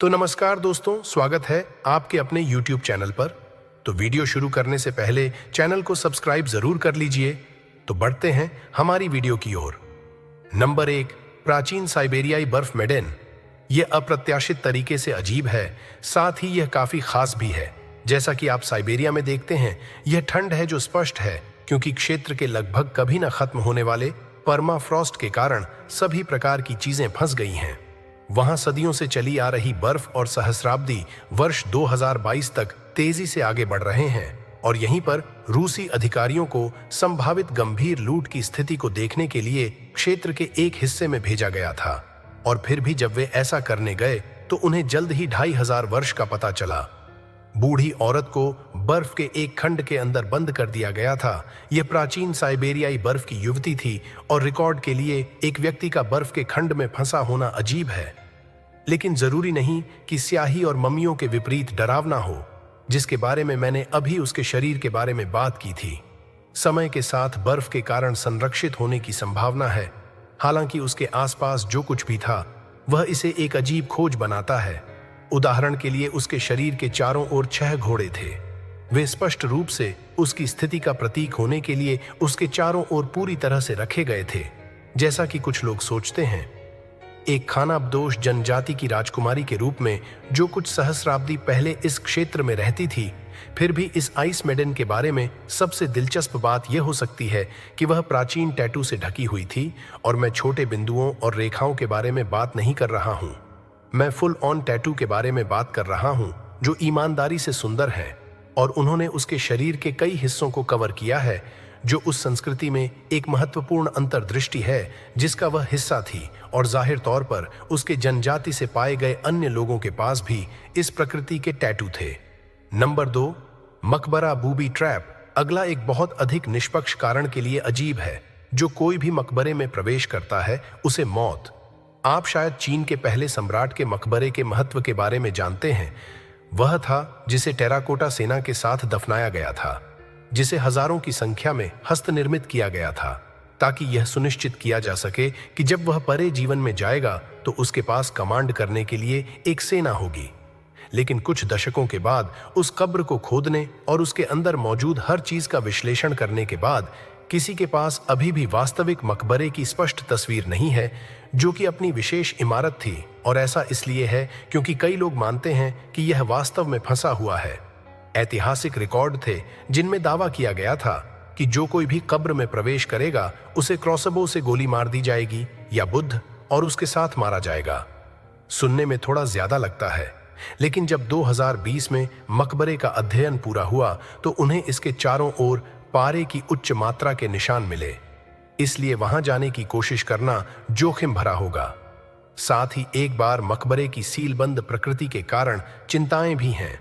तो नमस्कार दोस्तों, स्वागत है आपके अपने YouTube चैनल पर। तो वीडियो शुरू करने से पहले चैनल को सब्सक्राइब जरूर कर लीजिए। तो बढ़ते हैं हमारी वीडियो की ओर। नंबर 1, प्राचीन साइबेरियाई बर्फ मेडेन। यह अप्रत्याशित तरीके से अजीब है, साथ ही यह काफी खास भी है। जैसा कि आप साइबेरिया में देखते हैं, यह ठंड है जो स्पष्ट है, क्योंकि क्षेत्र के लगभग कभी न खत्म होने वाले परमाफ्रॉस्ट के कारण सभी प्रकार की चीजें फंस गई हैं। वहां सदियों से चली आ रही बर्फ और सहस्राब्दी वर्ष 2022 तक तेजी से आगे बढ़ रहे हैं, और यहीं पर रूसी अधिकारियों को संभावित गंभीर लूट की स्थिति को देखने के लिए क्षेत्र के एक हिस्से में भेजा गया था। और फिर भी जब वे ऐसा करने गए तो उन्हें जल्द ही 2500 वर्ष का पता चला। बूढ़ी औरत को बर्फ के एक खंड के अंदर बंद कर दिया गया था। यह प्राचीन साइबेरियाई बर्फ की युवती थी, और रिकॉर्ड के लिए एक व्यक्ति का बर्फ के खंड में फंसा होना अजीब है। लेकिन जरूरी नहीं कि स्याही और मम्मियों के विपरीत डरावना हो, जिसके बारे में मैंने अभी उसके शरीर के बारे में बात की थी। समय के साथ बर्फ के कारण संरक्षित होने की संभावना है, हालांकि उसके आसपास जो कुछ भी था वह इसे एक अजीब खोज बनाता है। उदाहरण के लिए उसके शरीर के चारों ओर 6 घोड़े थे। वे स्पष्ट रूप से उसकी स्थिति का प्रतीक होने के लिए उसके चारों ओर पूरी तरह से रखे गए थे, जैसा कि कुछ लोग सोचते हैं। एक खानाबदोश जनजाति की राजकुमारी के रूप में जो कुछ सहस्राब्दी पहले इस क्षेत्र में रहती थी। फिर भी इस आइस मेडन के बारे में सबसे दिलचस्प बात यह हो सकती है कि वह प्राचीन टैटू से ढकी हुई थी, और मैं छोटे बिंदुओं और रेखाओं के बारे में बात नहीं कर रहा हूं। मैं फुल ऑन टैटू के बारे में बात कर रहा हूं, जो ईमानदारी से सुंदर है, और उन्होंने उसके शरीर के कई हिस्सों को कवर किया है, जो उस संस्कृति में एक महत्वपूर्ण अंतर्दृष्टि है जिसका वह हिस्सा थी। और जाहिर तौर पर उसके जनजाति से पाए गए अन्य लोगों के पास भी इस प्रकृति के टैटू थे। नंबर 2, मकबरा बूबी ट्रैप। अगला एक बहुत अधिक निष्पक्ष कारण के लिए अजीब है। जो कोई भी मकबरे में प्रवेश करता है उसे मौत। आप शायद चीन के पहले सम्राट के मकबरे के महत्व के बारे में जानते हैं। वह था जिसे टेराकोटा सेना के साथ दफनाया गया था, जिसे हजारों की संख्या में हस्तनिर्मित किया गया था, ताकि यह सुनिश्चित किया जा सके कि जब वह परे जीवन में जाएगा तो उसके पास कमांड करने के लिए एक सेना होगी। लेकिन कुछ दशकों के बाद उस कब्र को खोदने और उसके अंदर मौजूद हर चीज का विश्लेषण करने के बाद किसी के पास अभी भी वास्तविक मकबरे की स्पष्ट तस्वीर नहीं है, जो कि अपनी विशेष इमारत थी। और ऐसा इसलिए है क्योंकि कई लोग मानते हैं कि यह वास्तव में फंसा हुआ है। ऐतिहासिक रिकॉर्ड थे जिनमें दावा किया गया था कि जो कोई भी कब्र में प्रवेश करेगा उसे क्रॉसबो से गोली मार दी जाएगी, या बुद्ध और उसके साथ मारा जाएगा। सुनने में थोड़ा ज्यादा लगता है, लेकिन जब 2020 में मकबरे का अध्ययन पूरा हुआ तो उन्हें इसके चारों ओर पारे की उच्च मात्रा के निशान मिले। इसलिए वहां जाने की कोशिश करना जोखिम भरा होगा। साथ ही एक बार मकबरे की सीलबंद प्रकृति के कारण चिंताएं भी हैं।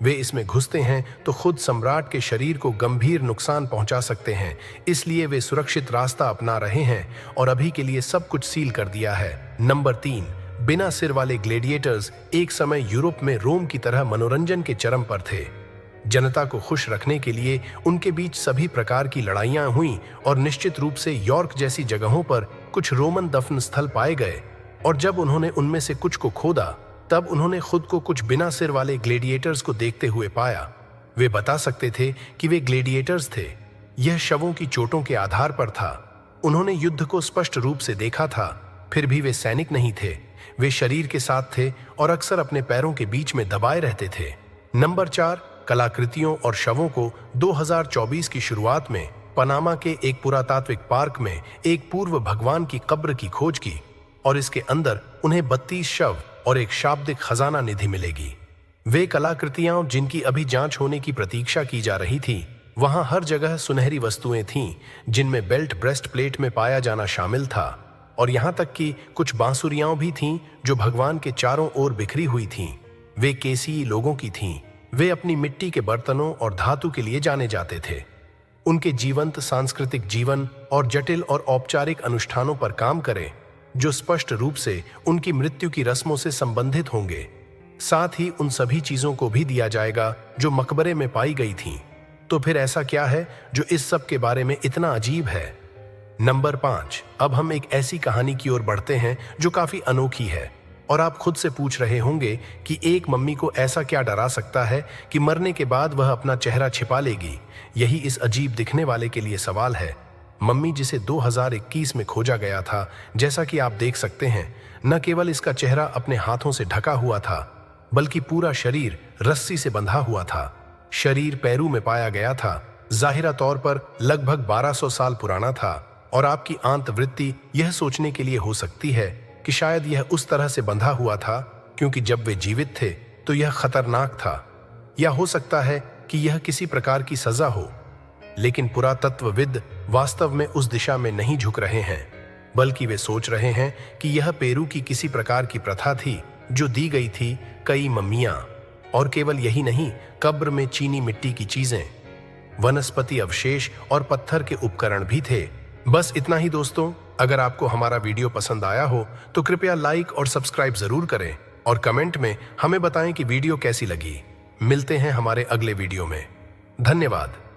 वे इसमें घुसते हैं तो खुद सम्राट के शरीर को गंभीर नुकसान पहुंचा सकते हैं, इसलिए वे सुरक्षित रास्ता अपना रहे हैं और अभी के लिए सब कुछ सील कर दिया है। नंबर 3, बिना सिर वाले ग्लेडिएटर्स एक समय यूरोप में रोम की तरह मनोरंजन के चरम पर थे। जनता को खुश रखने के लिए उनके बीच सभी प्रकार की लड़ाइयां हुईं, और निश्चित रूप से यॉर्क जैसी जगहों पर कुछ रोमन दफन स्थल पाए गए। और जब उन्होंने उनमें से कुछ को खोदा तब उन्होंने खुद को कुछ बिना सिर वाले ग्लेडिएटर्स को देखते हुए पाया। वे बता सकते थे कि वे ग्लेडिएटर्स थे। यह शवों की चोटों के आधार पर था। उन्होंने युद्ध को स्पष्ट रूप से देखा था, फिर भी वे सैनिक नहीं थे। वे शरीर के साथ थे और अक्सर अपने पैरों के बीच में दबाए रहते थे। नंबर 4, कलाकृतियों और शवों को 2024 की शुरुआत में पनामा के एक पुरातात्विक पार्क में एक पूर्व भगवान की कब्र की खोज की, और इसके अंदर उन्हें 32 शव और एक शाब्दिक खजाना निधि मिलेगी। वे कलाकृतियां जिनकी अभी जांच होने की प्रतीक्षा की जा रही थी। वहां हर जगह सुनहरी वस्तुएं थीं, जिनमें बेल्ट ब्रेस्ट प्लेट में पाया जाना शामिल था, और यहां तक कि कुछ बांसुरियां भी थीं जो भगवान के चारों ओर बिखरी हुई थीं। वे केसी लोगों की थीं। वे अपनी मिट्टी के बर्तनों और धातु के लिए जाने जाते थे। उनके जीवंत सांस्कृतिक जीवन और जटिल और औपचारिक अनुष्ठानों पर काम करें, जो स्पष्ट रूप से उनकी मृत्यु की रस्मों से संबंधित होंगे। साथ ही उन सभी चीजों को भी दिया जाएगा जो मकबरे में पाई गई थीं। तो फिर ऐसा क्या है जो इस सब के बारे में इतना अजीब है? नंबर 5, अब हम एक ऐसी कहानी की ओर बढ़ते हैं जो काफी अनोखी है और आप खुद से पूछ रहे होंगे कि एक मम्मी को ऐसा क्या डरा सकता है कि मरने के बाद वह अपना चेहरा छिपा लेगी। यही इस अजीब दिखने वाले के लिए सवाल है। मम्मी जिसे 2021 में खोजा गया था, जैसा कि आप देख सकते हैं, न केवल इसका चेहरा अपने हाथों से ढका हुआ था, बल्कि पूरा शरीर रस्सी से बंधा हुआ था। शरीर पेरू में पाया गया था, जाहिरा तौर पर लगभग 1200 साल पुराना था। और आपकी आंतवृत्ति यह सोचने के लिए हो सकती है कि शायद यह उस तरह से बंधा हुआ था क्योंकि जब वे जीवित थे तो यह खतरनाक था, या हो सकता है कि यह किसी प्रकार की सजा हो। लेकिन पुरातत्वविद वास्तव में उस दिशा में नहीं झुक रहे हैं, बल्कि वे सोच रहे हैं कि यह पेरू की किसी प्रकार की प्रथा थी जो दी गई थी कई मम्मियां। और केवल यही नहीं, कब्र में चीनी मिट्टी की चीजें, वनस्पति अवशेष और पत्थर के उपकरण भी थे। बस इतना ही दोस्तों। अगर आपको हमारा वीडियो पसंद आया हो तो कृपया लाइक और सब्सक्राइब जरूर करें और कमेंट में हमें बताएं कि वीडियो कैसी लगी। मिलते हैं हमारे अगले वीडियो में। धन्यवाद।